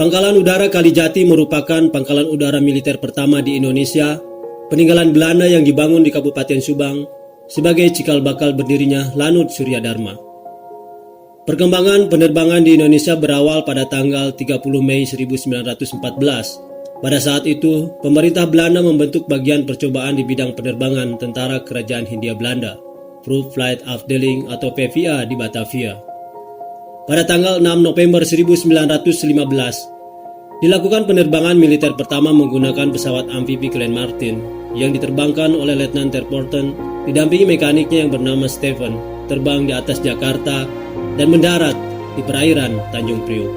Pangkalan Udara Kalijati merupakan pangkalan udara militer pertama di Indonesia, peninggalan Belanda yang dibangun di Kabupaten Subang sebagai cikal bakal berdirinya Lanut Surya Dharma. Perkembangan penerbangan di Indonesia berawal pada tanggal 30 Mei 1914. Pada saat itu, pemerintah Belanda membentuk bagian percobaan di bidang penerbangan Tentara Kerajaan Hindia Belanda, Troop Flight Afdeling atau PVA di Batavia. Pada tanggal 6 November 1915, dilakukan penerbangan militer pertama menggunakan pesawat amfibi Glenn Martin yang diterbangkan oleh Letnan Terporten didampingi mekaniknya yang bernama Stephen, terbang di atas Jakarta dan mendarat di perairan Tanjung Priok.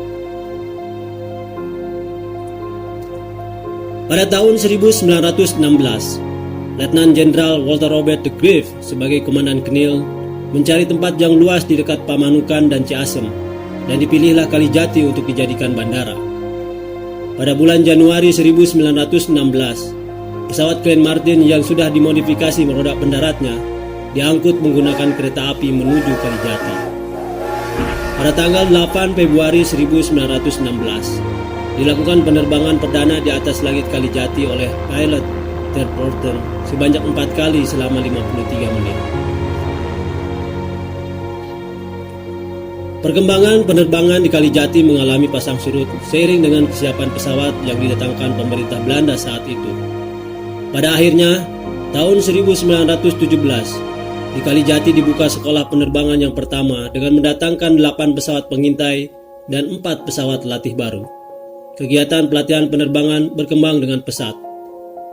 Pada tahun 1916, Letnan Jenderal Walter Robert de Graaf sebagai Komandan Knil mencari tempat yang luas di dekat Pamanukan dan Ciasem, dan dipilihlah Kalijati untuk dijadikan bandara. Pada bulan Januari 1916, pesawat Glenn Martin yang sudah dimodifikasi roda pendaratnya diangkut menggunakan kereta api menuju Kalijati. Pada tanggal 8 Februari 1916, dilakukan penerbangan perdana di atas langit Kalijati oleh pilot Terporten sebanyak 4 kali selama 53 menit. Perkembangan penerbangan di Kalijati mengalami pasang surut seiring dengan kesiapan pesawat yang didatangkan pemerintah Belanda saat itu. Pada akhirnya, tahun 1917, di Kalijati dibuka sekolah penerbangan yang pertama dengan mendatangkan 8 pesawat pengintai dan 4 pesawat latih baru. Kegiatan pelatihan penerbangan berkembang dengan pesat.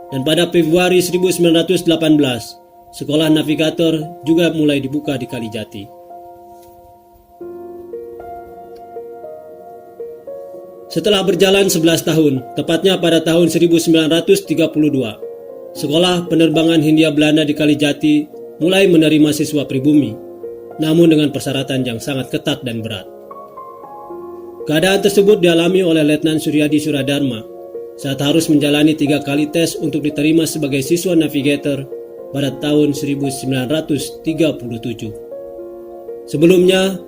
Dan pada Februari 1918, sekolah navigator juga mulai dibuka di Kalijati. Setelah berjalan 11 tahun, tepatnya pada tahun 1932, sekolah penerbangan Hindia Belanda di Kalijati mulai menerima siswa pribumi, namun dengan persyaratan yang sangat ketat dan berat. Keadaan tersebut dialami oleh Letnan Suryadi Suradharma saat harus menjalani 3 kali tes untuk diterima sebagai siswa navigator pada tahun 1937. Sebelumnya,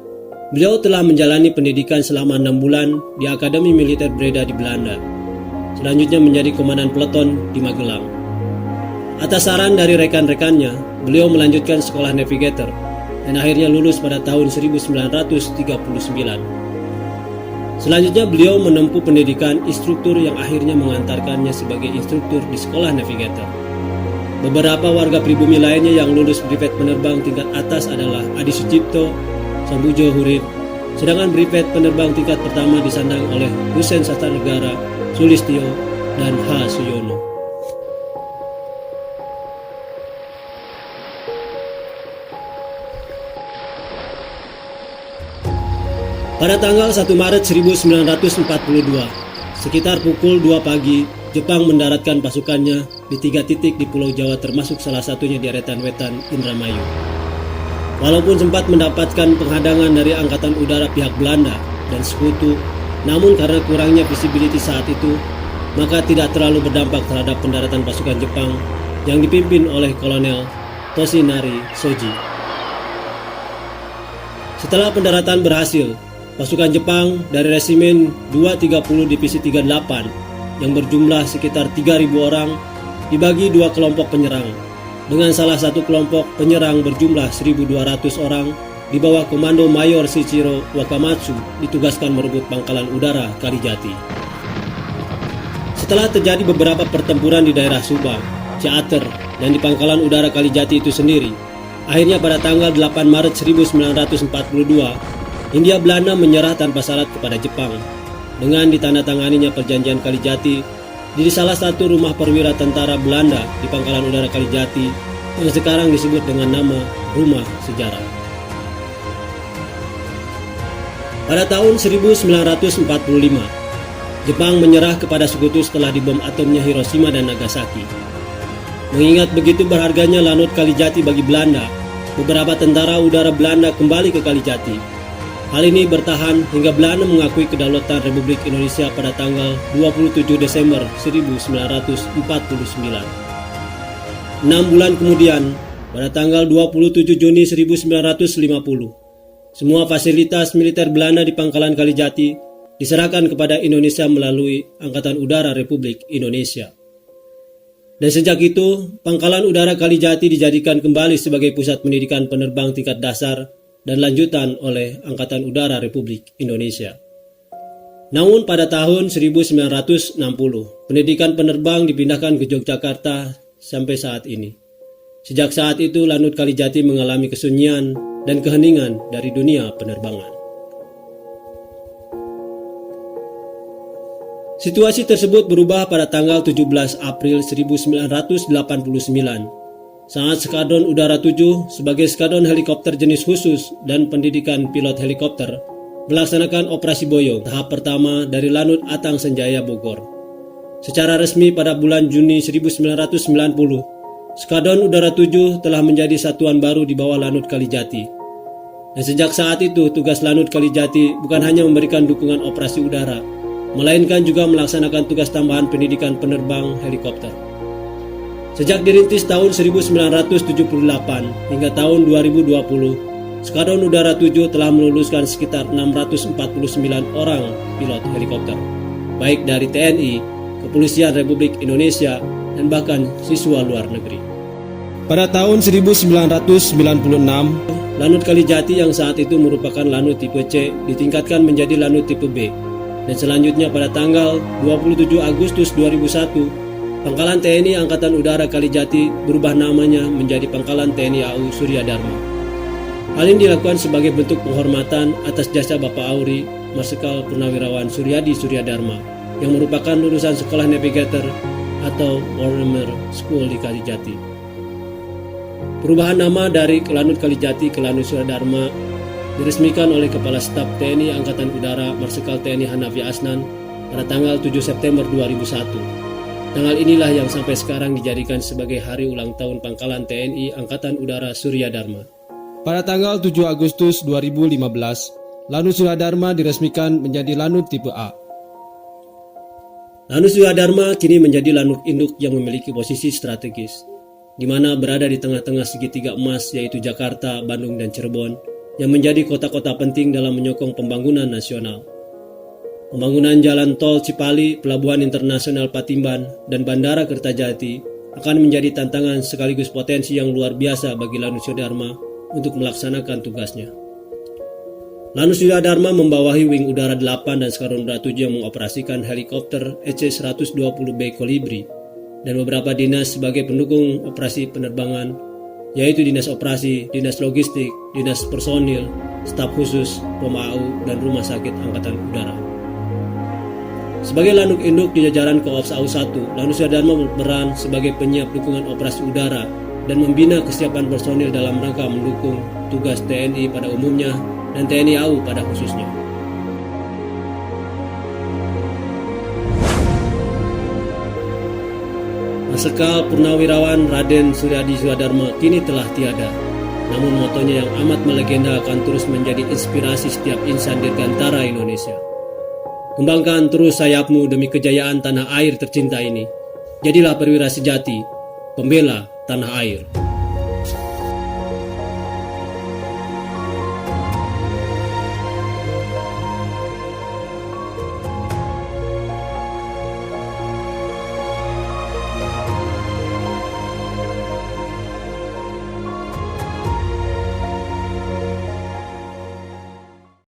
beliau telah menjalani pendidikan selama 6 bulan di Akademi Militer Breda di Belanda. Selanjutnya menjadi komandan peleton di Magelang. Atas saran dari rekan-rekannya, beliau melanjutkan sekolah navigator dan akhirnya lulus pada tahun 1939. Selanjutnya beliau menempuh pendidikan instruktur yang akhirnya mengantarkannya sebagai instruktur di sekolah navigator. Beberapa warga pribumi lainnya yang lulus privet penerbang tingkat atas adalah Adi Sucipto, Sambujo Hurib, sedangkan privet penerbang tingkat pertama disandang oleh Husein Sastranegara, Sulistyo, dan H. Suyono. Pada tanggal 1 Maret 1942, sekitar pukul 2 pagi, Jepang mendaratkan pasukannya di 3 titik di Pulau Jawa termasuk salah satunya di Deretan Wetan Indramayu. Walaupun sempat mendapatkan penghadangan dari Angkatan Udara pihak Belanda dan sekutu, namun karena kurangnya visibility saat itu, maka tidak terlalu berdampak terhadap pendaratan pasukan Jepang yang dipimpin oleh Kolonel Toshinari Shoji. Setelah pendaratan berhasil, pasukan Jepang dari Resimen 230 Divisi 38 yang berjumlah sekitar 3.000 orang dibagi 2 kelompok penyerang, dengan salah satu kelompok penyerang berjumlah 1.200 orang di bawah komando Mayor Shichiro Wakamatsu ditugaskan merebut pangkalan udara Kalijati. Setelah terjadi beberapa pertempuran di daerah Subang, Ciater, dan di pangkalan udara Kalijati itu sendiri, akhirnya pada tanggal 8 Maret 1942, Hindia Belanda menyerah tanpa syarat kepada Jepang dengan ditandatanganinya perjanjian Kalijati di salah satu rumah perwira tentara Belanda di Pangkalan Udara Kalijati yang sekarang disebut dengan nama Rumah Sejarah. Pada tahun 1945, Jepang menyerah kepada sekutu setelah dibom atomnya Hiroshima dan Nagasaki. Mengingat begitu berharganya Lanut Kalijati bagi Belanda, beberapa tentara udara Belanda kembali ke Kalijati. Hal ini bertahan hingga Belanda mengakui kedaulatan Republik Indonesia pada tanggal 27 Desember 1949. 6 bulan kemudian, pada tanggal 27 Juni 1950, semua fasilitas militer Belanda di Pangkalan Kalijati diserahkan kepada Indonesia melalui Angkatan Udara Republik Indonesia. Dan sejak itu, Pangkalan Udara Kalijati dijadikan kembali sebagai pusat pendidikan penerbang tingkat dasar dan lanjutan oleh Angkatan Udara Republik Indonesia. Namun pada tahun 1960, pendidikan penerbang dipindahkan ke Yogyakarta sampai saat ini. Sejak saat itu, Lanut Kalijati mengalami kesunyian dan keheningan dari dunia penerbangan. Situasi tersebut berubah pada tanggal 17 April 1989 saat Skadron Udara 7 sebagai skadron helikopter jenis khusus dan pendidikan pilot helikopter melaksanakan operasi Boyong tahap pertama dari Lanut Atang Sanjaya Bogor. Secara resmi pada bulan Juni 1990, Skadron Udara 7 telah menjadi satuan baru di bawah Lanut Kalijati. Dan sejak saat itu, tugas Lanut Kalijati bukan hanya memberikan dukungan operasi udara, melainkan juga melaksanakan tugas tambahan pendidikan penerbang helikopter. Sejak dirintis tahun 1978 hingga tahun 2020, Skadron Udara 7 telah meluluskan sekitar 649 orang pilot helikopter, baik dari TNI, Kepolisian Republik Indonesia, dan bahkan siswa luar negeri. Pada tahun 1996, Lanut Kalijati yang saat itu merupakan Lanut tipe C ditingkatkan menjadi Lanut tipe B. Dan selanjutnya pada tanggal 27 Agustus 2001, Pangkalan TNI Angkatan Udara Kalijati berubah namanya menjadi Pangkalan TNI AU Surya Dharma. Hal ini dilakukan sebagai bentuk penghormatan atas jasa Bapak Auri Marsikal Purnawirawan Suryadi Surya Dharma yang merupakan lulusan Sekolah Navigator atau Warhammer School di Kalijati. Perubahan nama dari Lanut Kalijati ke Lanut Surya Dharma diresmikan oleh Kepala Staf TNI Angkatan Udara Marsikal TNI Hanafi Asnan pada tanggal 7 September 2001. Tanggal inilah yang sampai sekarang dijadikan sebagai hari ulang tahun Pangkalan TNI Angkatan Udara Surya Dharma. Pada tanggal 7 Agustus 2015, Lanut Surya Dharma diresmikan menjadi Lanut tipe A. Lanut Surya Dharma kini menjadi lanut induk yang memiliki posisi strategis, di mana berada di tengah-tengah segitiga emas yaitu Jakarta, Bandung, dan Cirebon, yang menjadi kota-kota penting dalam menyokong pembangunan nasional. Pembangunan jalan tol Cipali, Pelabuhan Internasional Patimban, dan Bandara Kertajati akan menjadi tantangan sekaligus potensi yang luar biasa bagi Lanut Surya Dharma untuk melaksanakan tugasnya. Lanut Surya Dharma membawahi Wing Udara 8 dan Skadron Udara 7 yang mengoperasikan helikopter EC-120B Kolibri dan beberapa dinas sebagai pendukung operasi penerbangan, yaitu Dinas Operasi, Dinas Logistik, Dinas Personil, Staf Khusus, POM AU, dan Rumah Sakit Angkatan Udara. Sebagai lanut induk di jajaran Koops AU 1, Lanut Surya Dharma berperan sebagai penyiap dukungan operasi udara dan membina kesiapan personil dalam rangka mendukung tugas TNI pada umumnya dan TNI AU pada khususnya. Marsikal Purnawirawan Raden Suryadi Surya Dharma kini telah tiada. Namun motonya yang amat melegenda akan terus menjadi inspirasi setiap insan dirgantara Indonesia. Kembangkan terus sayapmu demi kejayaan tanah air tercinta ini. Jadilah perwira sejati, pembela tanah air.